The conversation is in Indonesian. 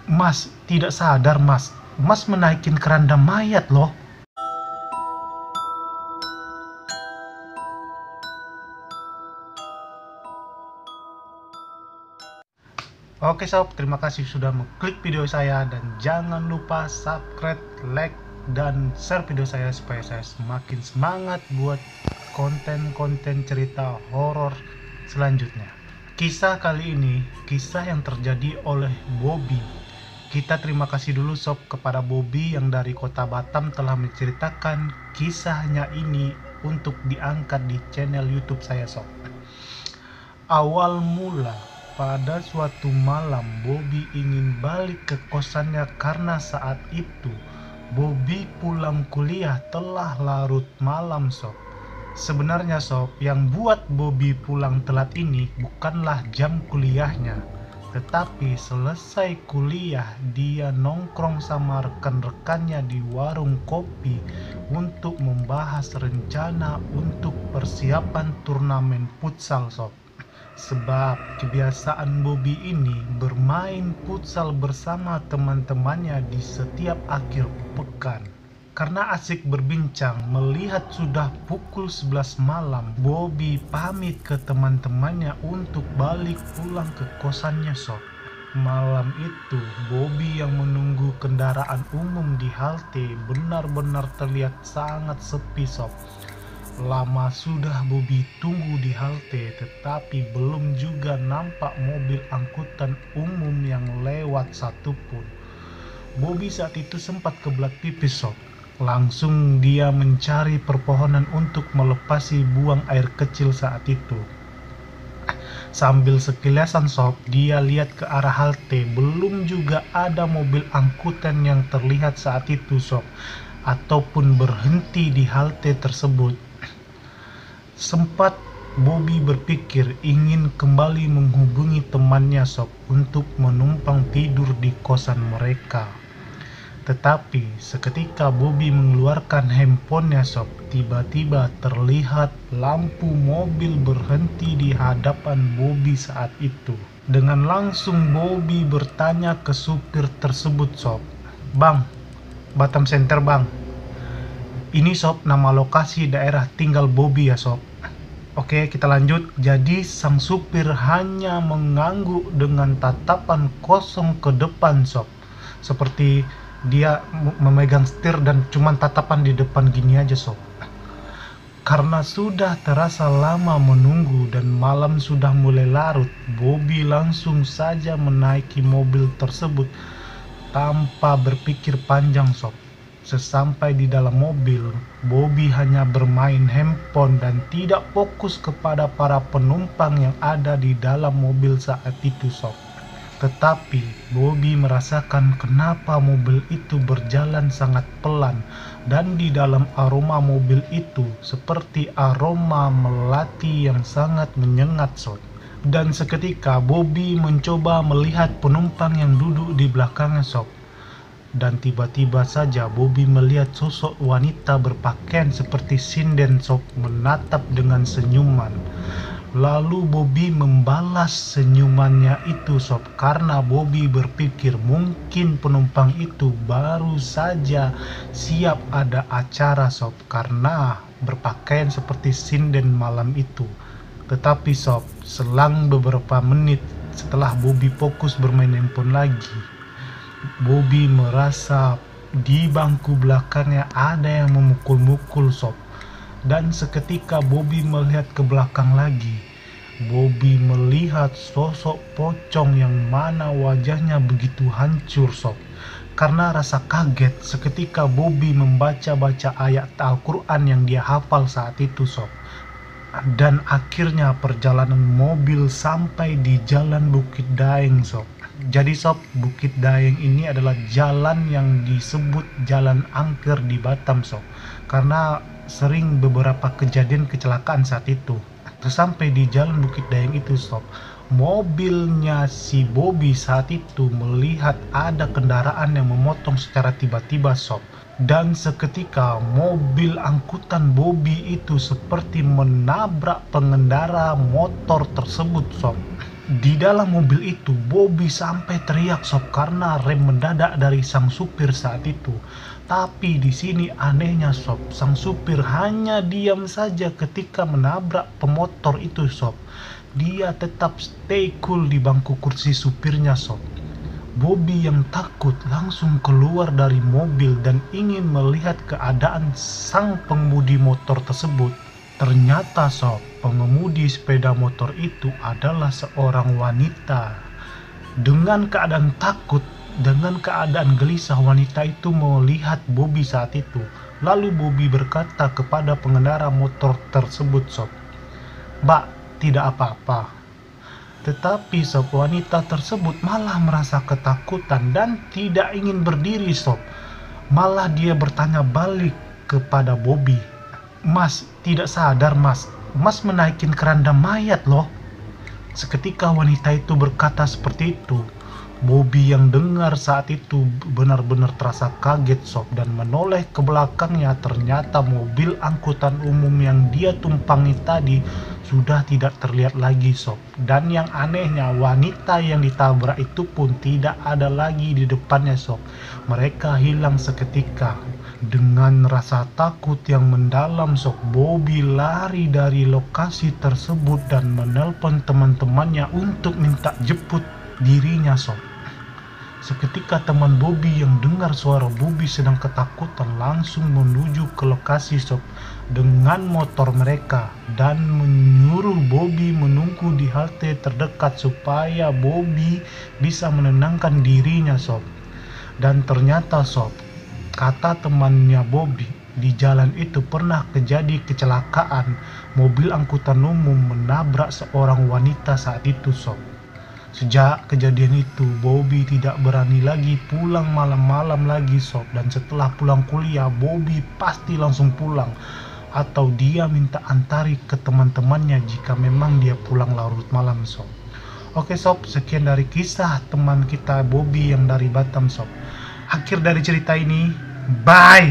Mas, tidak sadar mas. Mas menaikin keranda mayat loh. Oke sob, terima kasih sudah mengklik video saya. Dan jangan lupa subscribe, like, dan share video saya supaya saya semakin semangat buat konten-konten cerita horor selanjutnya. Kisah kali ini, kisah yang terjadi oleh Bobby. Kita terima kasih dulu sob kepada Bobby yang dari kota Batam telah menceritakan kisahnya ini untuk diangkat di channel YouTube saya sob. Awal mula, pada suatu malam Bobby ingin balik ke kosannya karena saat itu Bobby pulang kuliah telah larut malam sob. Sebenarnya sob, yang buat Bobby pulang telat ini bukanlah jam kuliahnya, tetapi selesai kuliah dia nongkrong sama rekan-rekannya di warung kopi untuk membahas rencana untuk persiapan turnamen futsal sob. Sebab kebiasaan Bobby ini bermain futsal bersama teman-temannya di setiap akhir pekan. Karena asik berbincang, melihat sudah pukul 11 malam, Bobby pamit ke teman-temannya untuk balik pulang ke kosannya sob. Malam itu, Bobby yang menunggu kendaraan umum di halte benar-benar terlihat sangat sepi sob. Lama sudah Bobby tunggu di halte, tetapi belum juga nampak mobil angkutan umum yang lewat satupun. Bobby saat itu sempat kebelat pipis sob. Langsung dia mencari perpohonan untuk melepasi buang air kecil saat itu. Sambil sekilasan sob, dia lihat ke arah halte, belum juga ada mobil angkutan yang terlihat saat itu sob, ataupun berhenti di halte tersebut. Sempat Bobby berpikir ingin kembali menghubungi temannya sob untuk menumpang tidur di kosan mereka. Tetapi seketika Bobby mengeluarkan handphonenya sob, tiba-tiba terlihat lampu mobil berhenti di hadapan Bobby saat itu. Dengan langsung Bobby bertanya ke supir tersebut sob, "Bang, Batam Center bang. Ini sob nama lokasi daerah tinggal Bobby ya sob." Oke, kita lanjut. Jadi sang supir hanya mengangguk dengan tatapan kosong ke depan sob, seperti dia memegang setir dan cuman tatapan di depan gini aja sob. Karena sudah terasa lama menunggu dan malam sudah mulai larut, Bobby langsung saja menaiki mobil tersebut tanpa berpikir panjang sob. Sesampai di dalam mobil, Bobby hanya bermain handphone dan tidak fokus kepada para penumpang yang ada di dalam mobil saat itu sob. Tetapi Bobby merasakan kenapa mobil itu berjalan sangat pelan, dan di dalam aroma mobil itu seperti aroma melati yang sangat menyengat sob. Dan seketika Bobby mencoba melihat penumpang yang duduk di belakangnya sob. Dan tiba-tiba saja Bobby melihat sosok wanita berpakaian seperti sinden sob menatap dengan senyuman. Lalu Bobby membalas senyumannya itu sob, karena Bobby berpikir mungkin penumpang itu baru saja siap ada acara sob, karena berpakaian seperti sinden malam itu. Tetapi sob, selang beberapa menit setelah Bobby fokus bermain handphone lagi, Bobby merasa di bangku belakangnya ada yang memukul-mukul sob. Dan seketika Bobby melihat ke belakang lagi, Bobby melihat sosok pocong yang mana wajahnya begitu hancur sob. Karena rasa kaget, seketika Bobby membaca-baca ayat Al-Quran yang dia hafal saat itu sob. Dan akhirnya perjalanan mobil sampai di Jalan Bukit Daeng sob. Jadi sob, Bukit Daeng ini adalah jalan yang disebut jalan angker di Batam sob, karena sering beberapa kejadian kecelakaan saat itu. Sampai di jalan Bukit Daeng itu sob, mobilnya si Bobby saat itu melihat ada kendaraan yang memotong secara tiba-tiba sob. Dan seketika mobil angkutan Bobby itu seperti menabrak pengendara motor tersebut sob. Di dalam mobil itu, Bobby sampai teriak sob karena rem mendadak dari sang supir saat itu. Tapi di sini anehnya sob, sang supir hanya diam saja ketika menabrak pemotor itu sob. Dia tetap stay cool di bangku kursi supirnya sob. Bobby yang takut langsung keluar dari mobil dan ingin melihat keadaan sang pengemudi motor tersebut. Ternyata sob, pengemudi sepeda motor itu adalah seorang wanita. Dengan keadaan takut, dengan keadaan gelisah, wanita itu melihat Bobby saat itu. Lalu Bobby berkata kepada pengendara motor tersebut sob, "Mbak, tidak apa-apa." Tetapi sob, wanita tersebut malah merasa ketakutan dan tidak ingin berdiri sob. Malah dia bertanya balik kepada Bobby, "Mas, tidak sadar mas, mas menaikin keranda mayat loh." Seketika wanita itu berkata seperti itu, Bobby yang dengar saat itu benar-benar terasa kaget sob dan menoleh ke belakangnya. Ternyata mobil angkutan umum yang dia tumpangi tadi sudah tidak terlihat lagi sob. Dan yang anehnya, wanita yang ditabrak itu pun tidak ada lagi di depannya sob. Mereka hilang seketika. Dengan rasa takut yang mendalam sob, Bobby lari dari lokasi tersebut dan menelpon teman-temannya untuk minta jemput dirinya sob. Seketika teman Bobby yang dengar suara Bobby sedang ketakutan langsung menuju ke lokasi sob dengan motor mereka dan menyuruh Bobby menunggu di halte terdekat supaya Bobby bisa menenangkan dirinya sob. Dan ternyata sob, kata temannya Bobby, di jalan itu pernah terjadi kecelakaan. Mobil angkutan umum menabrak seorang wanita saat itu sob. Sejak kejadian itu, Bobby tidak berani lagi pulang malam-malam lagi sob. Dan setelah pulang kuliah, Bobby pasti langsung pulang. Atau dia minta antari ke teman-temannya jika memang dia pulang larut malam sob. Oke sob, sekian dari kisah teman kita Bobby yang dari Batam sob. Akhir dari cerita ini, bye!